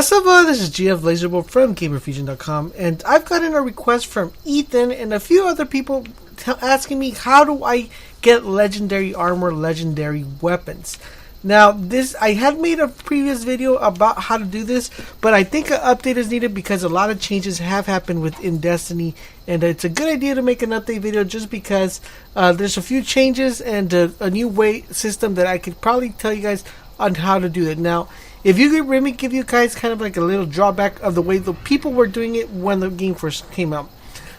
What's up, this is GF Laserbolt from GamerFusion.com, and I've gotten a request from Ethan and a few other people asking me how do I get legendary armor, legendary weapons. Now, I had made a previous video about how to do this, but I think an update is needed because a lot of changes have happened within Destiny, and it's a good idea to make an update video just because there's a few changes and a new way system that I could probably tell you guys on how to do it. Now, if you could really give you guys kind of like a little drawback of the way the people were doing it when the game first came out.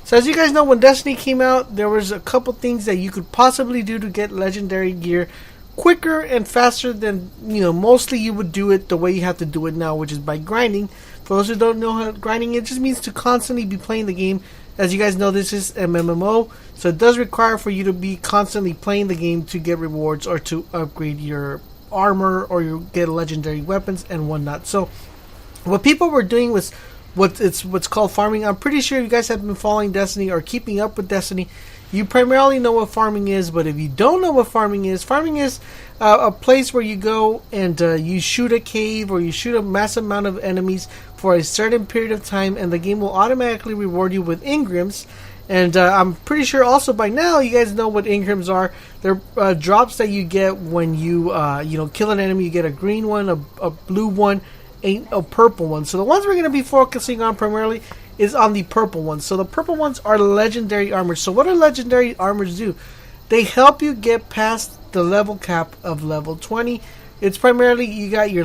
So as you guys know, when Destiny came out, there was a couple things that you could possibly do to get legendary gear quicker and faster than, mostly you would do it the way you have to do it now, which is by grinding. For those who don't know how grinding, it just means to constantly be playing the game. As you guys know, this is MMO, so it does require for you to be constantly playing the game to get rewards or to upgrade your armor or you get legendary weapons and whatnot. So what people were doing was what's called farming. I'm pretty sure you guys have been following Destiny or keeping up with Destiny. You primarily know what farming is, but if you don't know what farming is a place where you go and you shoot a cave or you shoot a massive amount of enemies for a certain period of time, and the game will automatically reward you with engrams. And I'm pretty sure also by now you guys know what engrams are. They're drops that you get when you kill an enemy. You get a green one, a blue one, a purple one. So the ones we're going to be focusing on primarily is on the purple ones. So the purple ones are legendary armors. So what do legendary armors do? They help you get past the level cap of level 20. It's primarily you got your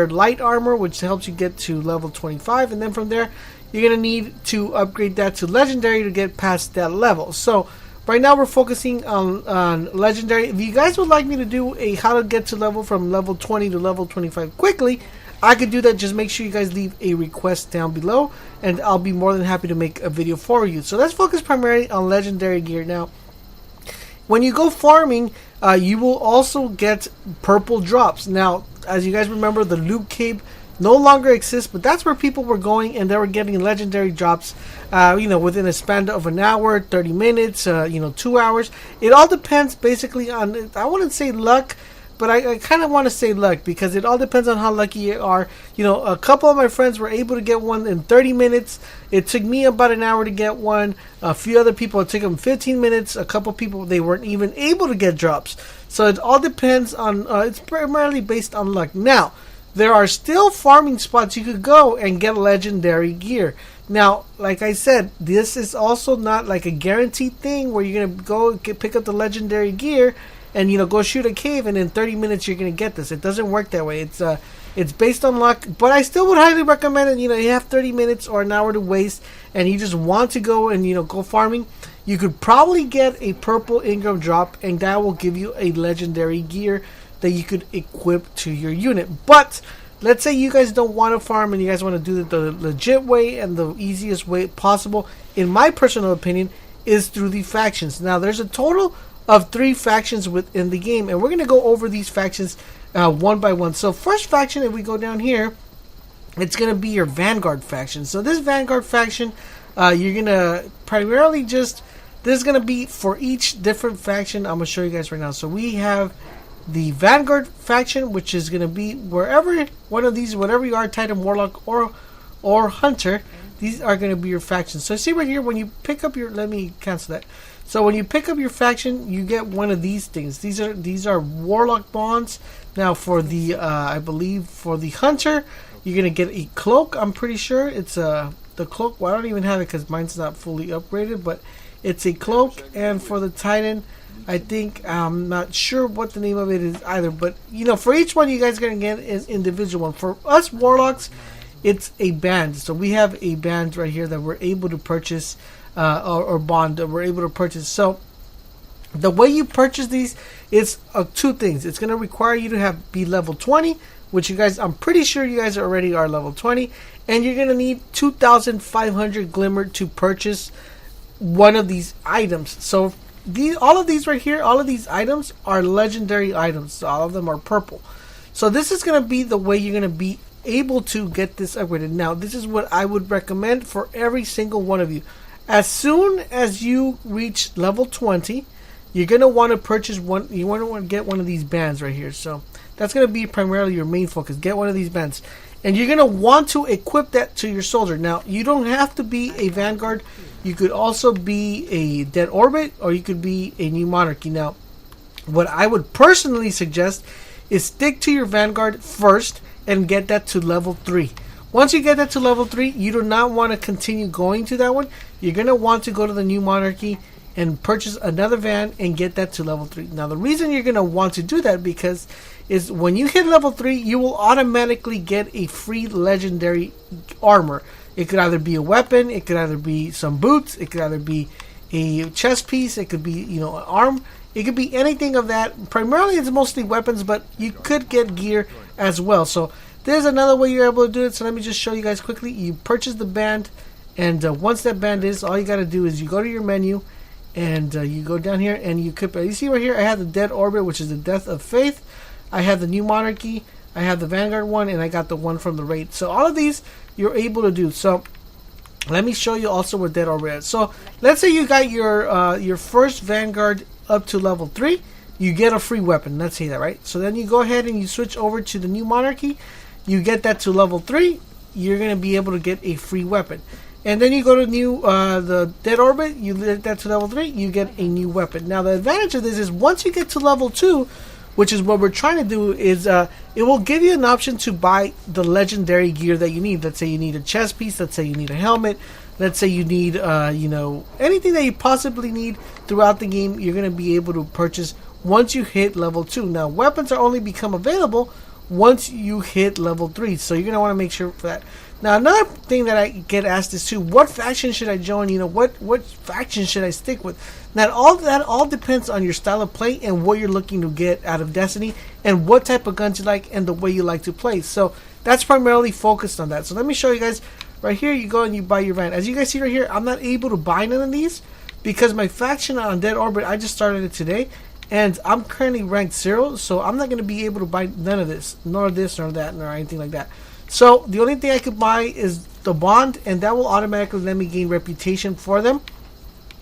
light armor, which helps you get to level 25, and then from there you're going to need to upgrade that to legendary to get past that level. So right now we're focusing on legendary. If you guys would like me to do a how to get to level from level 20 to level 25 quickly, I could do that. Just make sure you guys leave a request down below, and I'll be more than happy to make a video for you. So let's focus primarily on legendary gear. Now, when you go farming, you will also get purple drops. Now, as you guys remember, the loot cave no longer exists, but that's where people were going and they were getting legendary drops within a span of an hour, 30 minutes, 2 hours. It all depends basically on, I wouldn't say luck, but I kind of want to say luck because it all depends on how lucky you are. A couple of my friends were able to get one in 30 minutes. It took me about an hour to get one. A few other people, it took them 15 minutes. A couple people, they weren't even able to get drops. So it all depends on, it's primarily based on luck. Now, there are still farming spots you could go and get legendary gear. Now, like I said, this is also not like a guaranteed thing where you're going to go pick up the legendary gear and go shoot a cave and in 30 minutes you're going to get this. It doesn't work that way. It's based on luck, but I still would highly recommend it. You have 30 minutes or an hour to waste and you just want to go and go farming. You could probably get a purple engram drop and that will give you a legendary gear that you could equip to your unit. But let's say you guys don't want to farm and you guys want to do it the legit way and the easiest way possible, in my personal opinion, is through the factions. Now, there's a total of 3 factions within the game, and we're going to go over these factions one by one. So first faction, if we go down here, it's going to be your Vanguard faction. So this Vanguard faction, you're going to primarily this is going to be for each different faction. I'm going to show you guys right now. So we have the Vanguard faction, which is going to be wherever one of these, whatever you are, Titan, Warlock, or Hunter, these are going to be your factions. So see right here, when you pick up your, let me cancel that. So when you pick up your faction, you get one of these things. These are Warlock bonds. Now for the, I believe for the Hunter, you're going to get a cloak. I'm pretty sure it's the cloak. Well, I don't even have it because mine's not fully upgraded, but it's a cloak. And for the Titan, I think, I'm not sure what the name of it is either, but for each one you guys are going to get is individual one. For us Warlocks, it's a band. So we have a band right here that we're able to purchase, or bond that we're able to purchase. So the way you purchase these is 2 things. It's going to require you to be level 20, which you guys, I'm pretty sure you guys already are level 20, and you're going to need 2,500 glimmer to purchase one of these items. So all of these right here, all of these items are legendary items. So all of them are purple. So this is going to be the way you're going to be able to get this upgraded. Now, this is what I would recommend for every single one of you. As soon as you reach level 20, you're going to want to purchase one. You want to get one of these bands right here. So that's going to be primarily your main focus. Get one of these bands. and you're going to want to equip that to your soldier. Now, you don't have to be a Vanguard. You could also be a Dead Orbit, or you could be a New Monarchy. Now, what I would personally suggest is stick to your Vanguard first and get that to level 3. Once you get that to level 3, you do not want to continue going to that one. You're going to want to go to the New Monarchy and purchase another van and get that to level 3. Now, the reason you're going to want to do that because is when you hit level 3, you will automatically get a free legendary armor. It could either be a weapon, it could either be some boots, it could either be a chest piece, it could be, an arm. It could be anything of that. Primarily, it's mostly weapons, but you could get gear as well. So there's another way you're able to do it. So let me just show you guys quickly. You purchase the band, and once that band is, all you got to do is you go to your menu, and you go down here, and you equip it. You see right here, I have the Dead Orbit, which is the Death of Faith. I have the New Monarchy. I have the Vanguard one, and I got the one from the raid. So all of these you're able to do. So let me show you also what Dead Orbit is. So let's say you got your first Vanguard up to level 3, you get a free weapon. Let's say that, right? So then you go ahead and you switch over to the New Monarchy. You get that to level 3, you're going to be able to get a free weapon. And then you go to the Dead Orbit, you get that to level 3, you get a new weapon. Now the advantage of this is once you get to level 2, which is what we're trying to do, is it will give you an option to buy the legendary gear that you need. Let's say you need a chest piece, let's say you need a helmet, let's say you need, anything that you possibly need throughout the game, you're going to be able to purchase once you hit level 2. Now, weapons are only become available once you hit level 3, so you're going to want to make sure for that. Now, another thing that I get asked is too, what faction should I join? What faction should I stick with? Now, that all depends on your style of play and what you're looking to get out of Destiny and what type of guns you like and the way you like to play. So that's primarily focused on that. So let me show you guys. Right here, you go and you buy your van. As you guys see right here, I'm not able to buy none of these because my faction on Dead Orbit, I just started it today, and I'm currently ranked 0, so I'm not going to be able to buy none of this, nor this, nor that, nor anything like that. So the only thing I could buy is the bond, and that will automatically let me gain reputation for them,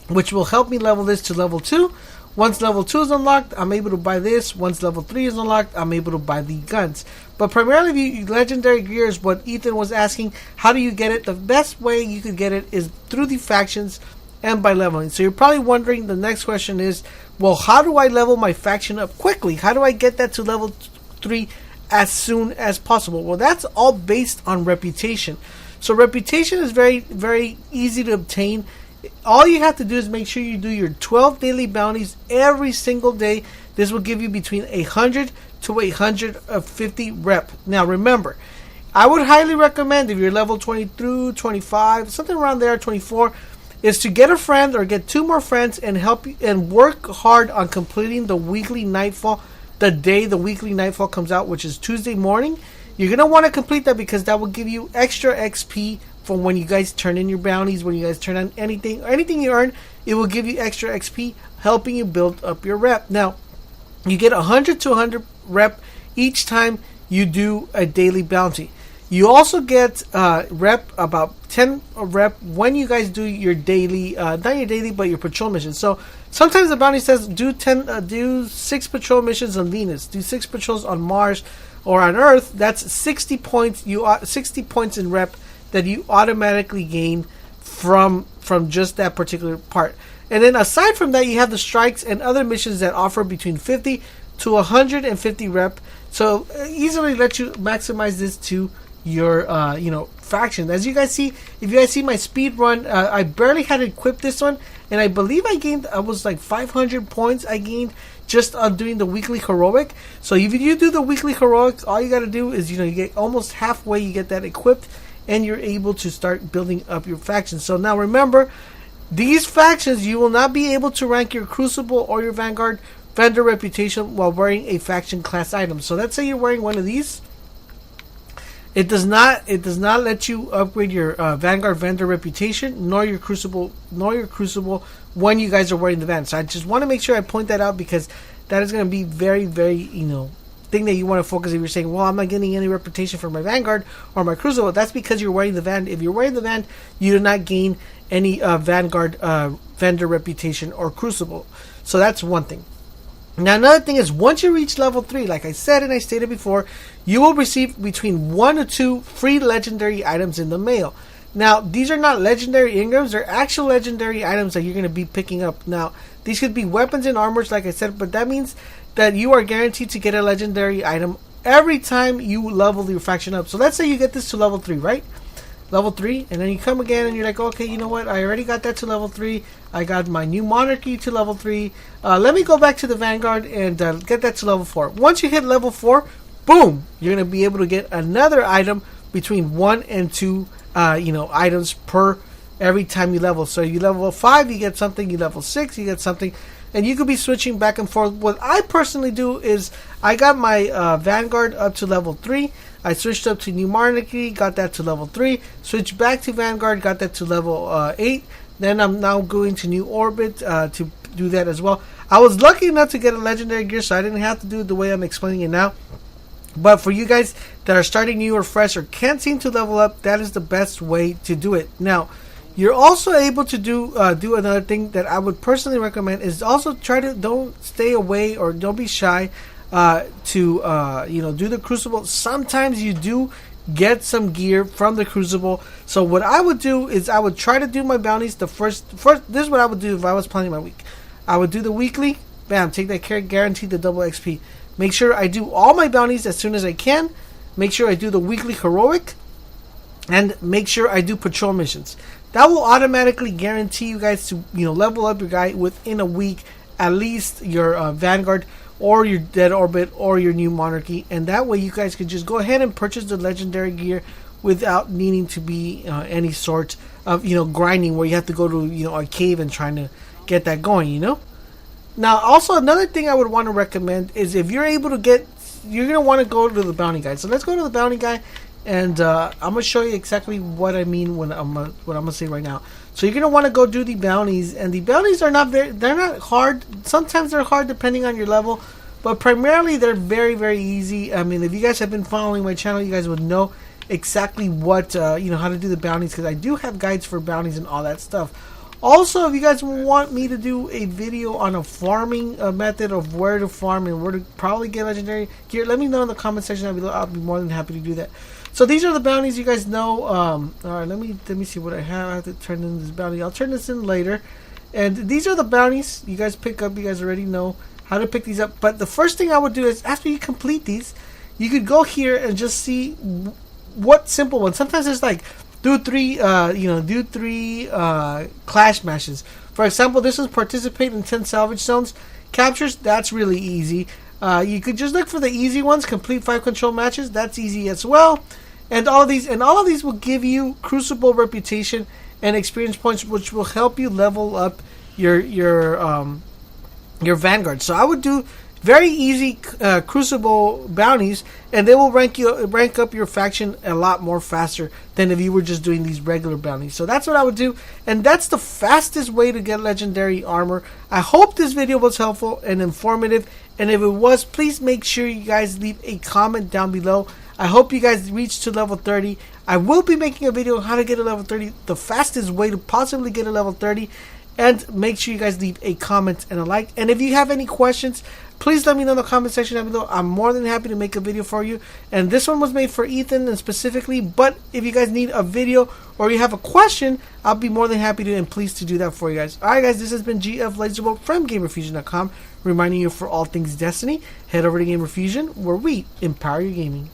which will help me level this to level 2. Once level 2 is unlocked, I'm able to buy this. Once level 3 is unlocked, I'm able to buy the guns. But primarily, the legendary gear is what Ethan was asking. How do you get it? The best way you could get it is through the factions and by leveling. So you're probably wondering, the next question is, well, how do I level my faction up quickly? How do I get that to level 3 as soon as possible? Well, that's all based on reputation. So reputation is very, very easy to obtain. All you have to do is make sure you do your 12 daily bounties every single day. This will give you between 100 to 150 rep. Now remember, I would highly recommend, if you're level 20 through 25, something around there, 24, is to get a friend or get 2 more friends and help you and work hard on completing the weekly nightfall the day the weekly nightfall comes out, which is Tuesday morning. You're going to want to complete that because that will give you extra XP for when you guys turn in your bounties, when you guys turn on anything you earn, it will give you extra XP, helping you build up your rep. Now, you get 100 to 100 rep each time you do a daily bounty. You also get rep, about 10 rep, when you guys do your daily, not your daily, but your patrol missions. So sometimes the bounty says do 6 patrol missions on Venus, do 6 patrols on Mars or on Earth. That's 60 points. 60 points in rep that you automatically gain from just that particular part. And then aside from that, you have the strikes and other missions that offer between 50 to 150 rep. So easily let you maximize this to your faction. As you guys see, if you guys see my speed run, I barely had to equip this one, and I believe I was like 500 points I gained just on doing the weekly heroic. So if you do the weekly heroic, all you got to do is you get almost halfway, you get that equipped, and you're able to start building up your faction. So now remember, these factions, you will not be able to rank your Crucible or your Vanguard vendor reputation while wearing a faction class item. So let's say you're wearing one of these. It does not let you upgrade your Vanguard vendor reputation nor your Crucible when you guys are wearing the van. So I just want to make sure I point that out because that is going to be very, very thing that you want to focus. If you're saying, well, I'm not getting any reputation for my Vanguard or my Crucible, that's because you're wearing the van. If you're wearing the van, you do not gain any Vanguard vendor reputation or Crucible. So that's one thing. Now, another thing is, once you reach level 3, like I said and I stated before, you will receive between 1 to 2 free legendary items in the mail. Now, these are not legendary engrams, they're actual legendary items that you're going to be picking up. Now, these could be weapons and armors, like I said, but that means that you are guaranteed to get a legendary item every time you level your faction up. So let's say you get this to level 3, right? Level 3, and then you come again and you're like, okay, you know what, I already got that to level 3, I got my new Monarchy to level 3, let me go back to the Vanguard and get that to level 4. Once you hit level 4, boom, you're going to be able to get another item between 1 and 2 items per every time you level. So you level 5, you get something, you level 6, you get something, and you could be switching back and forth. What I personally do is I got my Vanguard up to level 3, I switched up to New Monarchy, got that to level 3, switched back to Vanguard, got that to level 8, then I'm now going to New Orbit to do that as well. I was lucky enough to get a legendary gear, so I didn't have to do it the way I'm explaining it now. But for you guys that are starting new or fresh or can't seem to level up, that is the best way to do it. Now, you're also able to do another thing that I would personally recommend is also don't stay away or don't be shy to do the Crucible. Sometimes you do get some gear from the Crucible. So what I would do is I would try to do my bounties the first. This is what I would do if I was planning my week. I would do the weekly, bam, take that care, guaranteed the double XP. Make sure I do all my bounties as soon as I can. Make sure I do the weekly heroic, and make sure I do patrol missions. That will automatically guarantee you guys to level up your guy within a week, at least your Vanguard or your Dead Orbit or your New Monarchy, and that way you guys can just go ahead and purchase the legendary gear without needing to be any sort of grinding where you have to go to a cave and trying to get that going. Now, also another thing I would want to recommend is if you're able to you're gonna want to go to the bounty guy. So let's go to the bounty guy, and I'm gonna show you exactly what I mean when what I'm gonna say right now. So you're gonna want to go do the bounties, and the bounties are they're not hard. Sometimes they're hard depending on your level, but primarily they're very, very easy. I mean, if you guys have been following my channel, you guys would know exactly what how to do the bounties, because I do have guides for bounties and all that stuff. Also, if you guys want me to do a video on a farming method of where to farm and where to probably get legendary gear, let me know in the comment section down below. I'll be more than happy to do that. So these are the bounties, you guys know. Alright, let me see what I have. I have to turn in this bounty. I'll turn this in later. And these are the bounties you guys pick up. You guys already know how to pick these up. But the first thing I would do is, after you complete these, you could go here and just see what simple ones. Sometimes there's like do three clash matches. For example, this is participate in 10 salvage zones captures. That's really easy. You could just look for the easy ones. Complete 5 control matches. That's easy as well. And all of these will give you Crucible reputation and experience points, which will help you level up your Vanguard. So I would do very easy Crucible bounties, and they will rank up your faction a lot more faster than if you were just doing these regular bounties. So that's what I would do, and that's the fastest way to get legendary armor. I hope this video was helpful and informative, and if it was, please make sure you guys leave a comment down below. I hope you guys reach to level 30. I will be making a video on how to get a level 30, the fastest way to possibly get a level 30. And make sure you guys leave a comment and a like. And if you have any questions, please let me know in the comment section down below. I'm more than happy to make a video for you. And this one was made for Ethan and specifically. But if you guys need a video or you have a question, I'll be more than happy to and pleased to do that for you guys. Alright guys, this has been GF Laserbolt from GamerFusion.com, reminding you for all things Destiny, head over to GamerFusion where we empower your gaming.